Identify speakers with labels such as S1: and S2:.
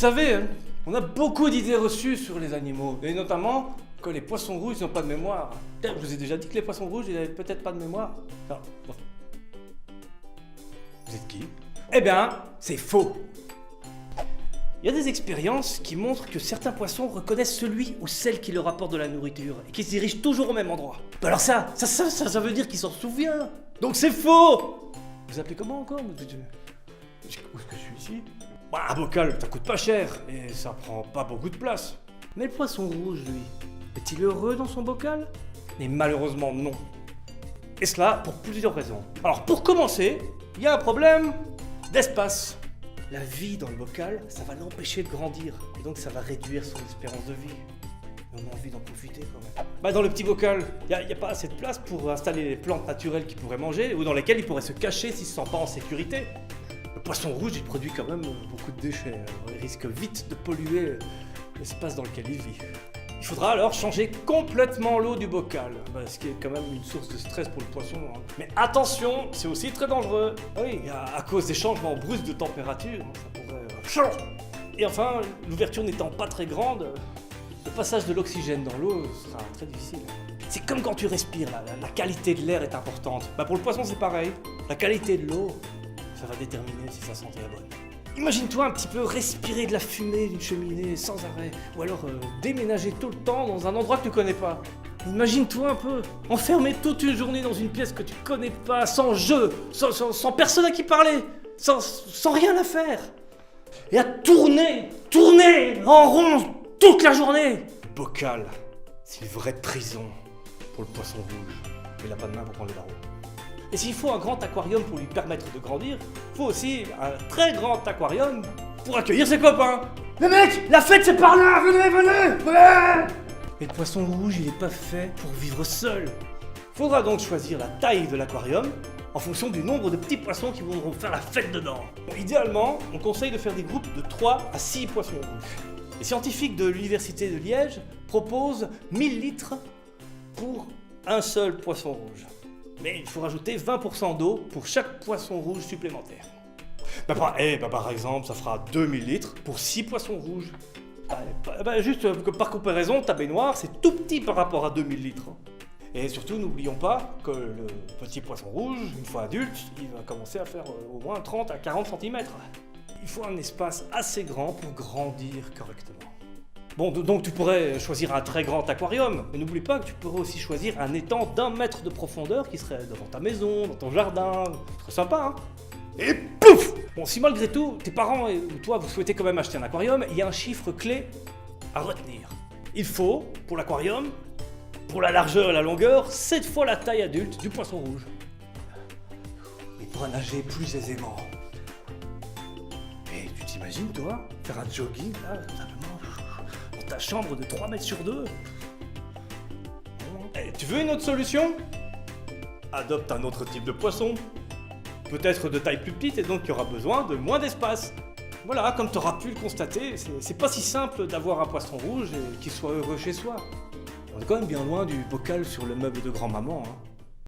S1: savez, hein, on a beaucoup d'idées reçues sur les animaux, et notamment que les poissons rouges n'ont pas de mémoire. D'ailleurs, je vous ai déjà dit que les poissons rouges, ils n'avaient peut-être pas de mémoire. Non, bon. Vous êtes qui? Eh bien, c'est faux. Il y a des expériences qui montrent que certains poissons reconnaissent celui ou celle qui leur apporte de la nourriture et qui se dirigent toujours au même endroit. Alors ça veut dire qu'il s'en souvient. Donc c'est faux. Vous appelez comment encore? Où est-ce que je suis ici? Bah, un bocal, ça coûte pas cher et ça prend pas beaucoup de place. Mais le poisson rouge, lui, est-il heureux dans son bocal? Mais malheureusement non. Et cela pour plusieurs raisons. Alors pour commencer, il y a un problème d'espace. La vie dans le bocal, ça va l'empêcher de grandir, et donc ça va réduire son espérance de vie. On a envie d'en profiter quand même. Bah dans le petit bocal, il n'y a pas assez de place pour installer les plantes naturelles qu'il pourrait manger, ou dans lesquelles il pourrait se cacher s'il ne se sent pas en sécurité. Le poisson rouge, il produit quand même beaucoup de déchets, alors il risque vite de polluer l'espace dans lequel il vit. Il faudra alors changer complètement l'eau du bocal, ce qui est quand même une source de stress pour le poisson. Hein. Mais attention, c'est aussi très dangereux. Oui, à cause des changements brusques de température, ça pourrait... Et enfin, l'ouverture n'étant pas très grande, le passage de l'oxygène dans l'eau sera très difficile. C'est comme quand tu respires, la qualité de l'air est importante. Pour le poisson, c'est pareil. La qualité de l'eau, ça va déterminer si sa santé est bonne. Imagine-toi un petit peu respirer de la fumée d'une cheminée sans arrêt, ou alors déménager tout le temps dans un endroit que tu connais pas. Imagine-toi un peu enfermé toute une journée dans une pièce que tu connais pas, sans jeu, sans personne à qui parler, sans rien à faire. Et à tourner en rond toute la journée. Le bocal, c'est une vraie prison pour le poisson rouge. Il n'a pas de main pour prendre le barreau. Et s'il faut un grand aquarium pour lui permettre de grandir, il faut aussi un très grand aquarium pour accueillir ses copains. Les mecs, la fête c'est par là, venez. Mais le poisson rouge, il n'est pas fait pour vivre seul. Il faudra donc choisir la taille de l'aquarium en fonction du nombre de petits poissons qui voudront faire la fête dedans. Bon, idéalement, on conseille de faire des groupes de 3 à 6 poissons rouges. Les scientifiques de l'université de Liège proposent 1000 litres pour un seul poisson rouge. Mais il faut rajouter 20% d'eau pour chaque poisson rouge supplémentaire. Par exemple, ça fera 2000 litres pour 6 poissons rouges. Juste par comparaison, ta baignoire, c'est tout petit par rapport à 2000 litres. Et surtout, n'oublions pas que le petit poisson rouge, une fois adulte, il va commencer à faire au moins 30 à 40 cm. Il faut un espace assez grand pour grandir correctement. Bon, donc tu pourrais choisir un très grand aquarium, mais n'oublie pas que tu pourrais aussi choisir un étang d'1 mètre de profondeur qui serait devant ta maison, dans ton jardin, très sympa, hein. Et pouf! Bon, si malgré tout, tes parents ou toi, vous souhaitez quand même acheter un aquarium, il y a un chiffre clé à retenir. Il faut, pour l'aquarium, pour la largeur et la longueur, 7 fois la taille adulte du poisson rouge. Il pourra nager plus aisément. Et tu t'imagines, toi, faire un jogging, là, tout simplement, dans ta chambre de 3 mètres sur 2? Tu veux une autre solution? Adopte un autre type de poisson. Peut-être de taille plus petite et donc il y aura besoin de moins d'espace. Voilà, comme tu auras pu le constater, c'est pas si simple d'avoir un poisson rouge et qu'il soit heureux chez soi. On est quand même bien loin du bocal sur le meuble de grand-maman, hein.